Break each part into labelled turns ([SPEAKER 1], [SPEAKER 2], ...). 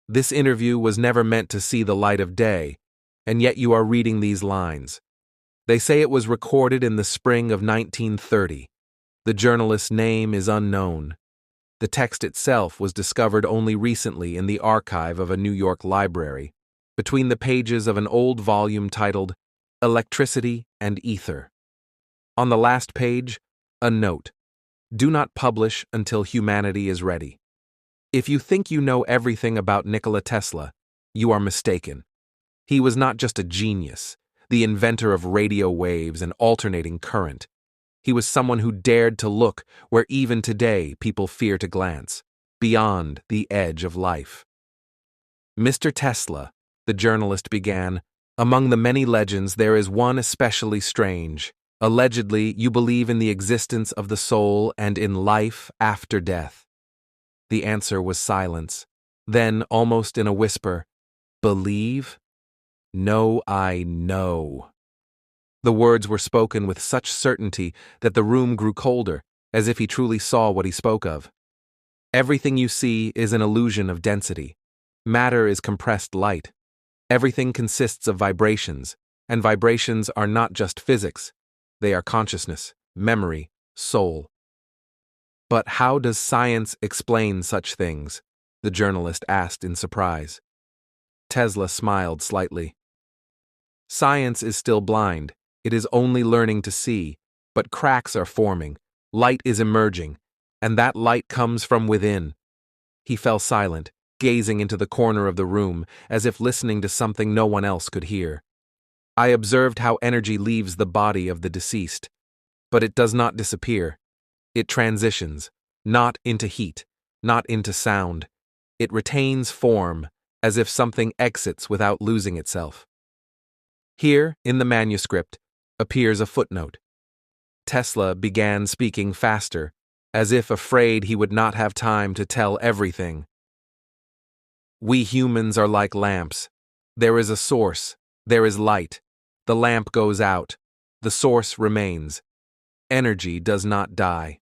[SPEAKER 1] This interview was never meant to see the light of day, and yet you are reading these lines. They say it was recorded in the spring of 1930. The journalist's name is unknown. The text itself was discovered only recently in the archive of a New York library, between the pages of an old volume titled Electricity and Ether. On the last page, a note: do not publish until humanity is ready. If you think you know everything about Nikola Tesla, you are mistaken. He was not just a genius, the inventor of radio waves and alternating current. He was someone who dared to look where even today people fear to glance, beyond the edge of life. Mr. Tesla, the journalist began, among the many legends there is one especially strange. Allegedly, you believe in the existence of the soul and in life after death. The answer was silence. Then, almost in a whisper, believe? No, I know. The words were spoken with such certainty that the room grew colder, as if he truly saw what he spoke of. Everything you see is an illusion of density. Matter is compressed light. Everything consists of vibrations, and vibrations are not just physics. They are consciousness, memory, soul. But how does science explain such things? The journalist asked in surprise. Tesla smiled slightly. Science is still blind. It is only learning to see, but cracks are forming, light is emerging, and that light comes from within. He fell silent, gazing into the corner of the room, as if listening to something no one else could hear. I observed how energy leaves the body of the deceased, but it does not disappear. It transitions, not into heat, not into sound. It retains form, as if something exits without losing itself. Here, in the manuscript, appears a footnote. Tesla began speaking faster, as if afraid he would not have time to tell everything. We humans are like lamps. There is a source, there is light. The lamp goes out, the source remains. Energy does not die.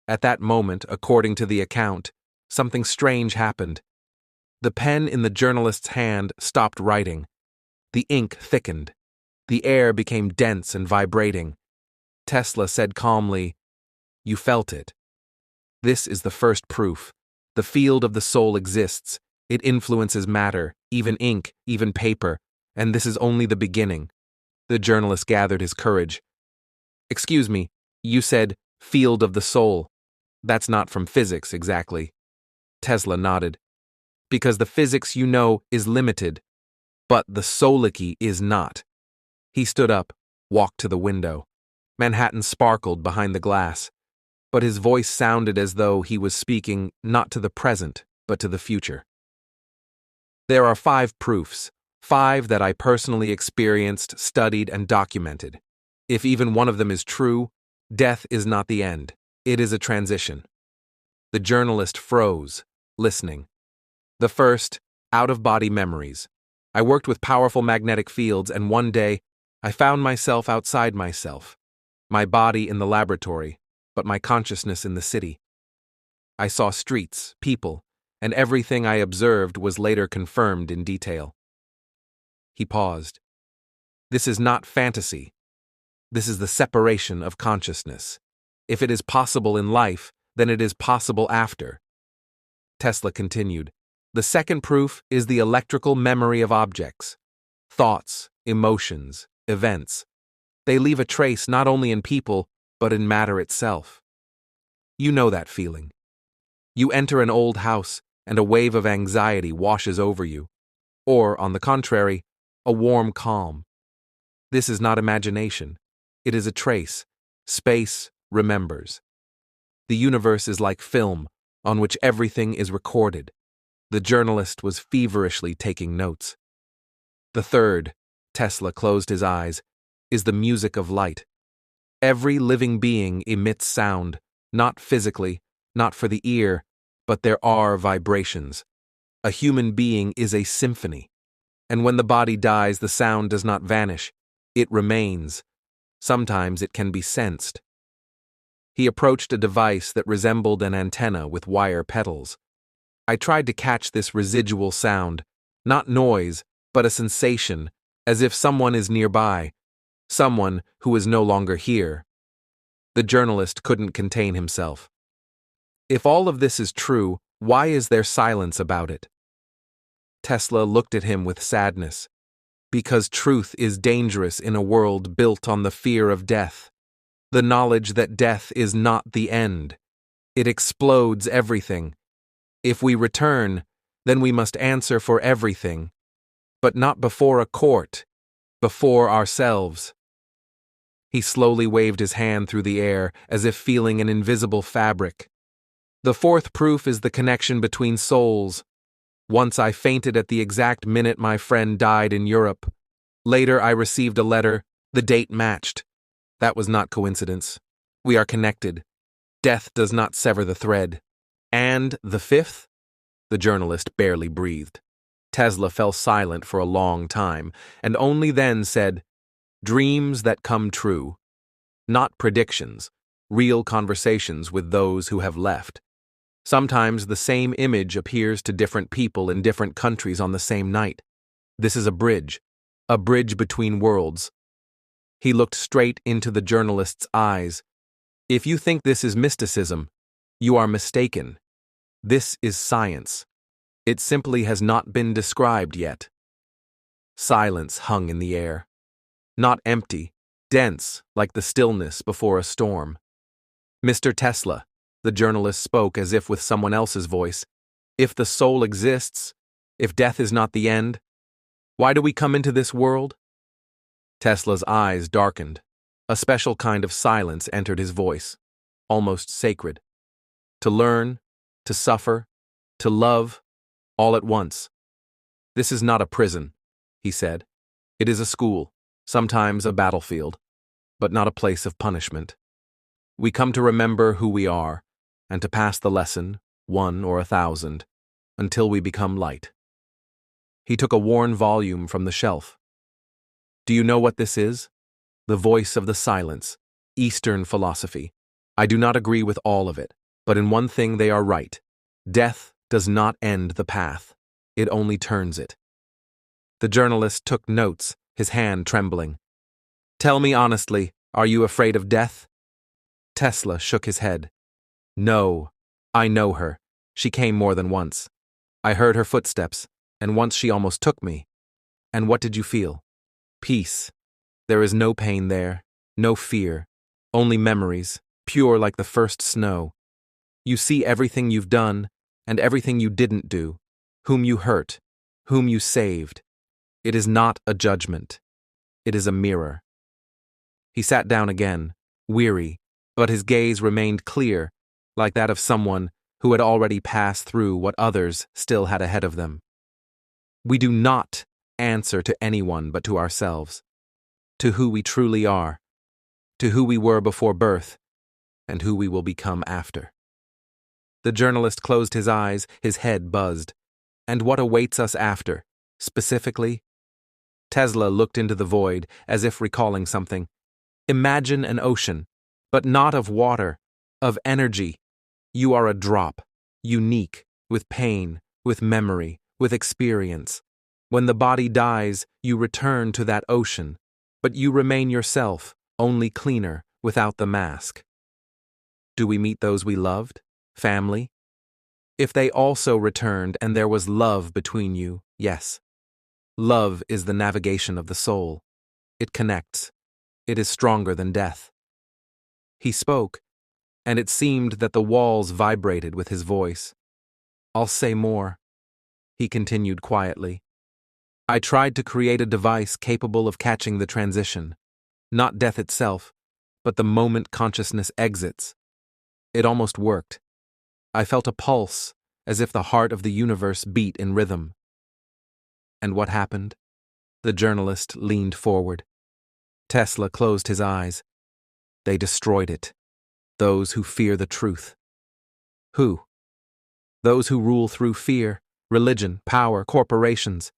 [SPEAKER 1] At that moment, according to the account, something strange happened. The pen in the journalist's hand stopped writing. The ink thickened. The air became dense and vibrating. Tesla said calmly, "You felt it. This is the first proof. The field of the soul exists. It influences matter, even ink, even paper, and this is only the beginning." The journalist gathered his courage. "Excuse me, you said field of the soul. That's not from physics, exactly." Tesla nodded. "Because the physics you know is limited, but the soulicky is not." He stood up, walked to the window. Manhattan sparkled behind the glass, but his voice sounded as though he was speaking not to the present, but to the future. There are 5 proofs, 5 that I personally experienced, studied, and documented. If even one of them is true, death is not the end. It is a transition. The journalist froze, listening. The first, out-of-body memories. I worked with powerful magnetic fields, and one day, I found myself outside myself. My body in the laboratory, but my consciousness in the city. I saw streets, people, and everything I observed was later confirmed in detail. He paused. This is not fantasy. This is the separation of consciousness. If it is possible in life, then it is possible after. Tesla continued. The second proof is the electrical memory of objects. Thoughts, emotions, events. They leave a trace not only in people, but in matter itself. You know that feeling. You enter an old house, and a wave of anxiety washes over you. Or, on the contrary, a warm calm. This is not imagination. It is a trace. Space remembers. The universe is like film, on which everything is recorded. The journalist was feverishly taking notes. The third, Tesla closed his eyes, is the music of light. Every living being emits sound, not physically, not for the ear, but there are vibrations. A human being is a symphony. And when the body dies, the sound does not vanish. It remains. Sometimes it can be sensed. He approached a device that resembled an antenna with wire petals. I tried to catch this residual sound, not noise, but a sensation, as if someone is nearby, someone who is no longer here. The journalist couldn't contain himself. If all of this is true, why is there silence about it? Tesla looked at him with sadness. Because truth is dangerous in a world built on the fear of death. The knowledge that death is not the end. It explodes everything. If we return, then we must answer for everything. But not before a court, before ourselves. He slowly waved his hand through the air as if feeling an invisible fabric. The fourth proof is the connection between souls. Once I fainted at the exact minute my friend died in Europe. Later I received a letter, the date matched. That was not coincidence. We are connected. Death does not sever the thread. And the fifth? The journalist barely breathed. Tesla fell silent for a long time, and only then said, "Dreams that come true. Not predictions, real conversations with those who have left. Sometimes the same image appears to different people in different countries on the same night. This is a bridge between worlds." He looked straight into the journalist's eyes. "If you think this is mysticism, you are mistaken. This is science. It simply has not been described yet." Silence hung in the air. Not empty, dense like the stillness before a storm. "Mr. Tesla," the journalist spoke as if with someone else's voice, "if the soul exists, if death is not the end, why do we come into this world?" Tesla's eyes darkened. A special kind of silence entered his voice, almost sacred. To learn, to suffer, to love, all at once. "This is not a prison," he said. "It is a school, sometimes a battlefield, but not a place of punishment. We come to remember who we are, and to pass the lesson, 1 or 1,000, until we become light." He took a worn volume from the shelf. "Do you know what this is? The voice of the silence, Eastern philosophy. I do not agree with all of it, but in one thing they are right. Death does not end the path. It only turns it." The journalist took notes, his hand trembling. "Tell me honestly, are you afraid of death?" Tesla shook his head. "No, I know her. She came more than once. I heard her footsteps, and once she almost took me. And what did you feel? Peace. There is no pain there, no fear, only memories, pure like the first snow. You see everything you've done, and everything you didn't do, whom you hurt, whom you saved. It is not a judgment. It is a mirror." He sat down again, weary, but his gaze remained clear, like that of someone who had already passed through what others still had ahead of them. We do not answer to anyone but to ourselves, to who we truly are, to who we were before birth, and who we will become after. The journalist closed his eyes, his head buzzed. And what awaits us after, specifically? Tesla looked into the void, as if recalling something. "Imagine an ocean, but not of water, of energy. You are a drop, unique, with pain, with memory, with experience. When the body dies, you return to that ocean, but you remain yourself, only cleaner, without the mask. Do we meet those we loved? Family? If they also returned and there was love between you, yes. Love is the navigation of the soul. It connects. It is stronger than death." He spoke, and it seemed that the walls vibrated with his voice. "I'll say more," he continued quietly. "I tried to create a device capable of catching the transition, not death itself, but the moment consciousness exits. It almost worked. I felt a pulse, as if the heart of the universe beat in rhythm." "And what happened?" The journalist leaned forward. Tesla closed his eyes. "They destroyed it. Those who fear the truth." "Who?" "Those who rule through fear, religion, power, corporations.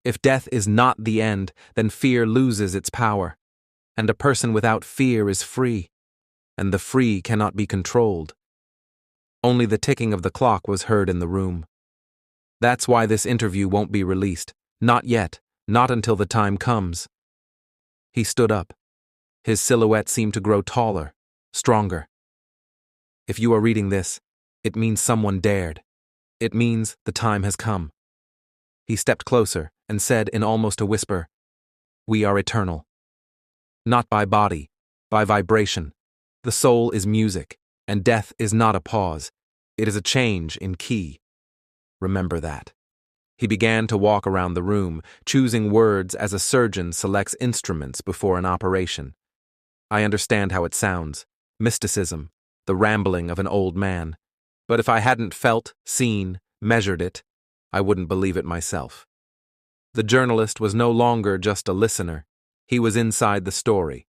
[SPEAKER 1] If death is not the end, then fear loses its power. And a person without fear is free. And the free cannot be controlled." Only the ticking of the clock was heard in the room. That's why this interview won't be released. Not yet. Not until the time comes. He stood up. His silhouette seemed to grow taller, stronger. If you are reading this, it means someone dared. It means the time has come. He stepped closer and said in almost a whisper, "We are eternal. Not by body, by vibration. The soul is music, and death is not a pause. It is a change in key. Remember that." He began to walk around the room, choosing words as a surgeon selects instruments before an operation. I understand how it sounds, mysticism, the rambling of an old man. But if I hadn't felt, seen, measured it, I wouldn't believe it myself. The journalist was no longer just a listener. He was inside the story.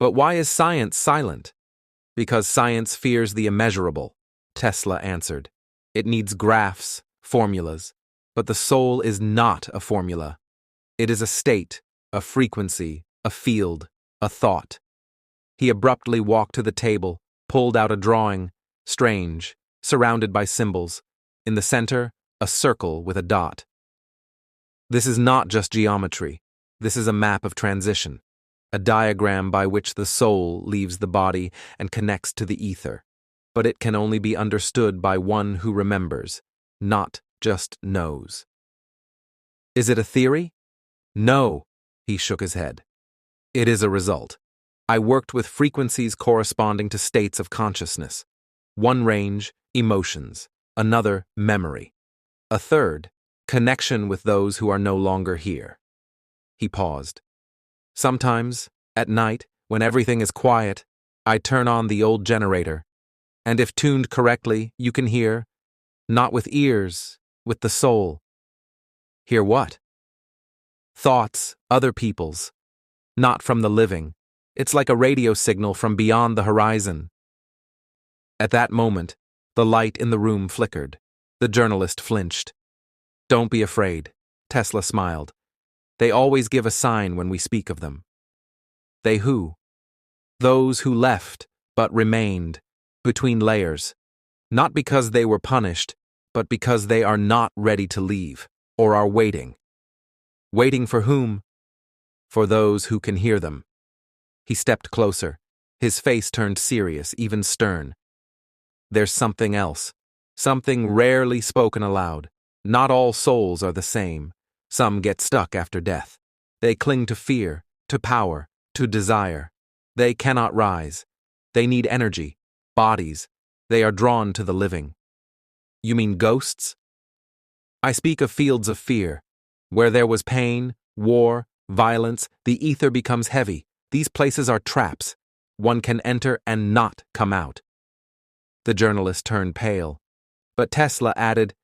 [SPEAKER 1] But why is science silent? Because science fears the immeasurable, Tesla answered. It needs graphs, formulas. But the soul is not a formula. It is a state, a frequency, a field, a thought. He abruptly walked to the table, pulled out a drawing, strange, surrounded by symbols. In the center, a circle with a dot. This is not just geometry. This is a map of transition, a diagram by which the soul leaves the body and connects to the ether. But it can only be understood by one who remembers, not just knows. Is it a theory? No, he shook his head. It is a result. I worked with frequencies corresponding to states of consciousness. One range, emotions. Another, memory. A third, connection with those who are no longer here. He paused. Sometimes, at night, when everything is quiet, I turn on the old generator, and if tuned correctly, you can hear, not with ears, with the soul. Hear what? Thoughts, other people's. Not from the living. It's like a radio signal from beyond the horizon. At that moment, the light in the room flickered. The journalist flinched. Don't be afraid, Tesla smiled. They always give a sign when we speak of them. They who? Those who left, but remained, between layers. Not because they were punished, but because they are not ready to leave, or are waiting. Waiting for whom? For those who can hear them. He stepped closer. His face turned serious, even stern. There's something else. Something rarely spoken aloud. Not all souls are the same. Some get stuck after death. They cling to fear, to power, to desire. They cannot rise. They need energy, bodies. They are drawn to the living. You mean ghosts? I speak of fields of fear. Where there was pain, war, violence, the ether becomes heavy. These places are traps. One can enter and not come out. The journalist turned pale. But Tesla added,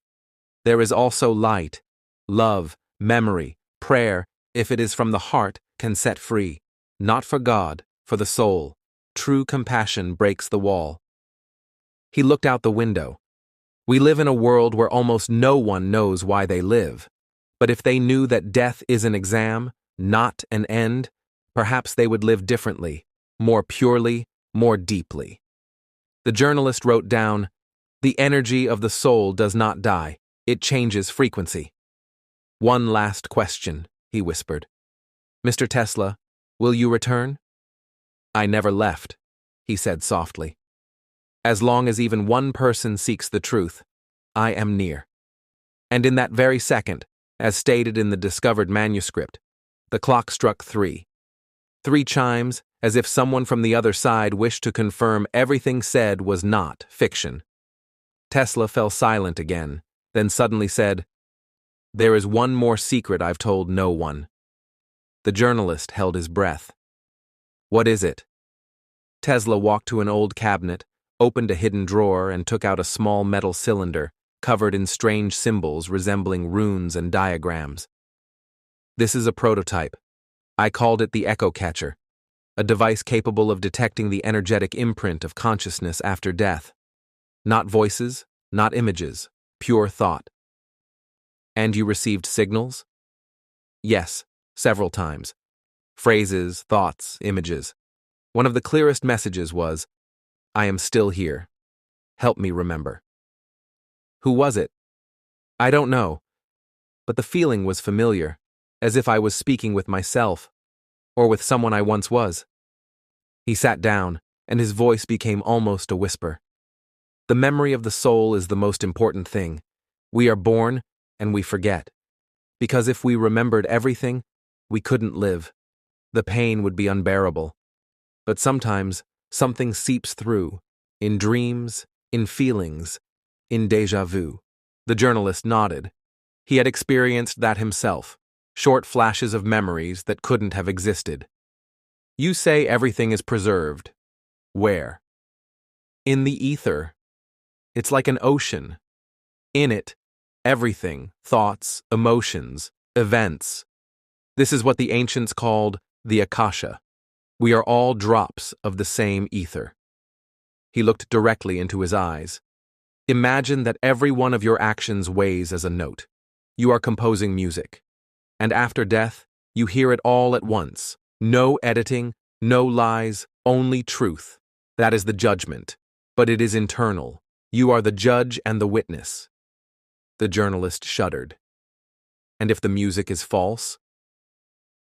[SPEAKER 1] there is also light, love, memory, prayer, if it is from the heart, can set free. Not for God, for the soul. True compassion breaks the wall. He looked out the window. We live in a world where almost no one knows why they live. But if they knew that death is an exam, not an end, perhaps they would live differently, more purely, more deeply. The journalist wrote down, the energy of the soul does not die. It changes frequency. One last question, he whispered. Mr. Tesla, will you return? I never left, he said softly. As long as even one person seeks the truth, I am near. And in that very second, as stated in the discovered manuscript, the clock struck 3. 3 chimes, as if someone from the other side wished to confirm everything said was not fiction. Tesla fell silent again, then suddenly said, there is one more secret I've told no one. The journalist held his breath. What is it? Tesla walked to an old cabinet, opened a hidden drawer, and took out a small metal cylinder, covered in strange symbols resembling runes and diagrams. This is a prototype. I called it the echo catcher, a device capable of detecting the energetic imprint of consciousness after death. Not voices, not images, pure thought. And you received signals? Yes, several times. Phrases, thoughts, images. One of the clearest messages was, I am still here. Help me remember. Who was it? I don't know, but the feeling was familiar, as if I was speaking with myself, or with someone I once was. He sat down, and his voice became almost a whisper. The memory of the soul is the most important thing. We are born, and we forget. Because if we remembered everything, we couldn't live. The pain would be unbearable. But sometimes, something seeps through, in dreams, in feelings, in déjà vu. The journalist nodded. He had experienced that himself, short flashes of memories that couldn't have existed. You say everything is preserved. Where? In the ether. It's like an ocean. In it, everything, thoughts, emotions, events. This is what the ancients called the Akasha. We are all drops of the same ether. He looked directly into his eyes. Imagine that every one of your actions weighs as a note. You are composing music. And after death, you hear it all at once. No editing, no lies, only truth. That is the judgment. But it is internal. You are the judge and the witness. The journalist shuddered. And if the music is false?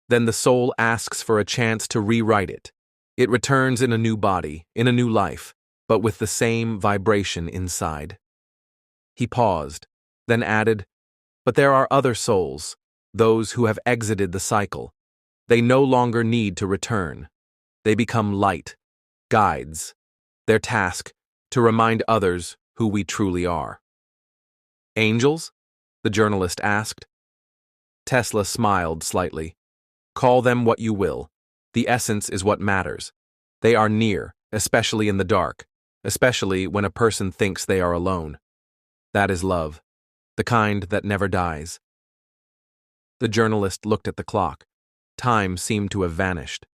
[SPEAKER 1] Then the soul asks for a chance to rewrite it. It returns in a new body, in a new life, but with the same vibration inside. He paused, then added, but there are other souls, those who have exited the cycle. They no longer need to return. They become light, guides. Their task, to remind others who we truly are. Angels? The journalist asked. Tesla smiled slightly. Call them what you will. The essence is what matters. They are near, especially in the dark, especially when a person thinks they are alone. That is love, the kind that never dies. The journalist looked at the clock. Time seemed to have vanished.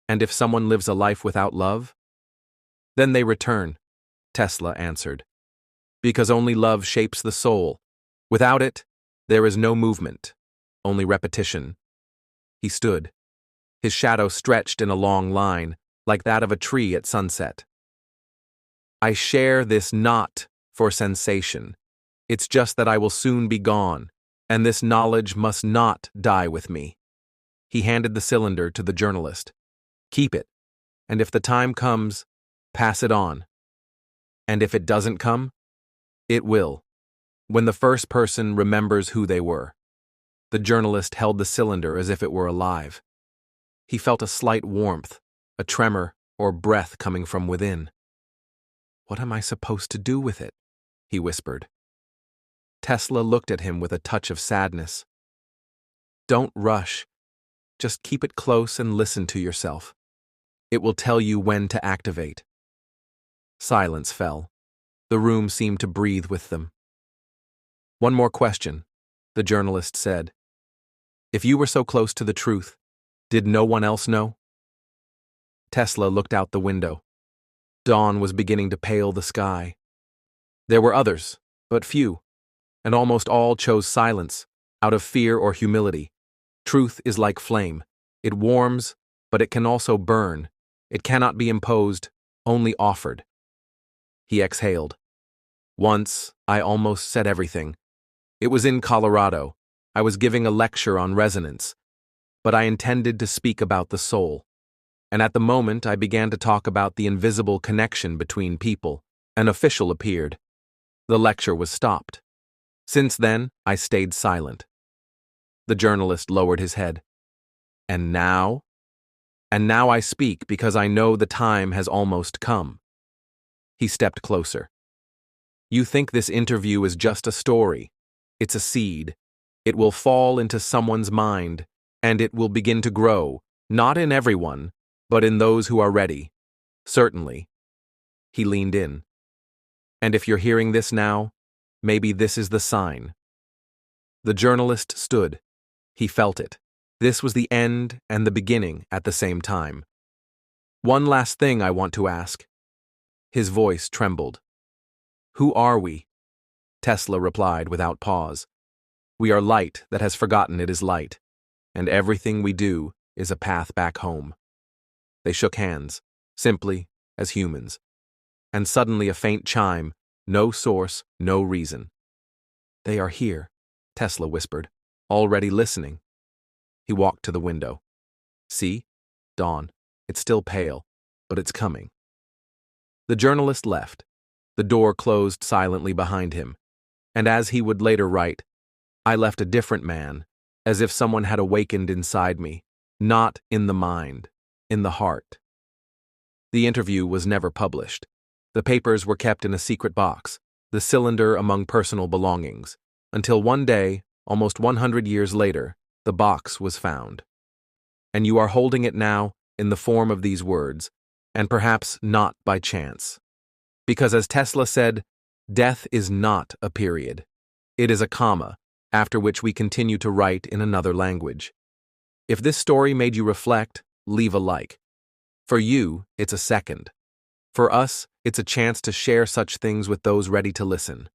[SPEAKER 1] And if someone lives a life without love? Then they return, Tesla answered. Because only love shapes the soul. Without it, there is no movement, only repetition. He stood. His shadow stretched in a long line, like that of a tree at sunset. I share this not for sensation. It's just that I will soon be gone, and this knowledge must not die with me. He handed the cylinder to the journalist. Keep it, and if the time comes, pass it on. And if it doesn't come, it will, when the first person remembers who they were. The journalist held the cylinder as if it were alive. He felt a slight warmth, a tremor or breath coming from within. What am I supposed to do with it? He whispered. Tesla looked at him with a touch of sadness. Don't rush. Just keep it close and listen to yourself. It will tell you when to activate. Silence fell. The room seemed to breathe with them. One more question, the journalist said. If you were so close to the truth, did no one else know? Tesla looked out the window. Dawn was beginning to pale the sky. There were others, but few, and almost all chose silence, out of fear or humility. Truth is like flame. It warms, but it can also burn. It cannot be imposed, only offered. He exhaled. Once, I almost said everything. It was in Colorado. I was giving a lecture on resonance, but I intended to speak about the soul. And at the moment I began to talk about the invisible connection between people, an official appeared. The lecture was stopped. Since then, I stayed silent. The journalist lowered his head. And now? And now I speak because I know the time has almost come. He stepped closer. You think this interview is just a story. It's a seed. It will fall into someone's mind, and it will begin to grow, not in everyone, but in those who are ready. Certainly. He leaned in. And if you're hearing this now, maybe this is the sign. The journalist stood. He felt it. This was the end and the beginning at the same time. One last thing I want to ask. His voice trembled. Who are we? Tesla replied without pause. We are light that has forgotten it is light, and everything we do is a path back home. They shook hands, simply, as humans. And suddenly a faint chime, no source, no reason. They are here, Tesla whispered, already listening. He walked to the window. See? Dawn. It's still pale, but it's coming. The journalist left. The door closed silently behind him. And as he would later write, I left a different man, as if someone had awakened inside me, not in the mind, in the heart. The interview was never published. The papers were kept in a secret box, the cylinder among personal belongings, until one day, almost 100 years later, the box was found. And you are holding it now in the form of these words, and perhaps not by chance. Because as Tesla said, death is not a period. It is a comma, after which we continue to write in another language. If this story made you reflect, leave a like. For you, it's a second. For us, it's a chance to share such things with those ready to listen.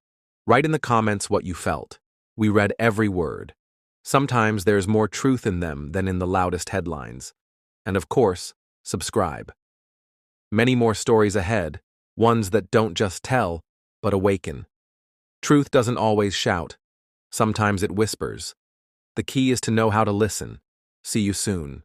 [SPEAKER 1] Write in the comments what you felt. We read every word. Sometimes there's more truth in them than in the loudest headlines. And of course, subscribe. Many more stories ahead, ones that don't just tell, but awaken. Truth doesn't always shout. Sometimes it whispers. The key is to know how to listen. See you soon.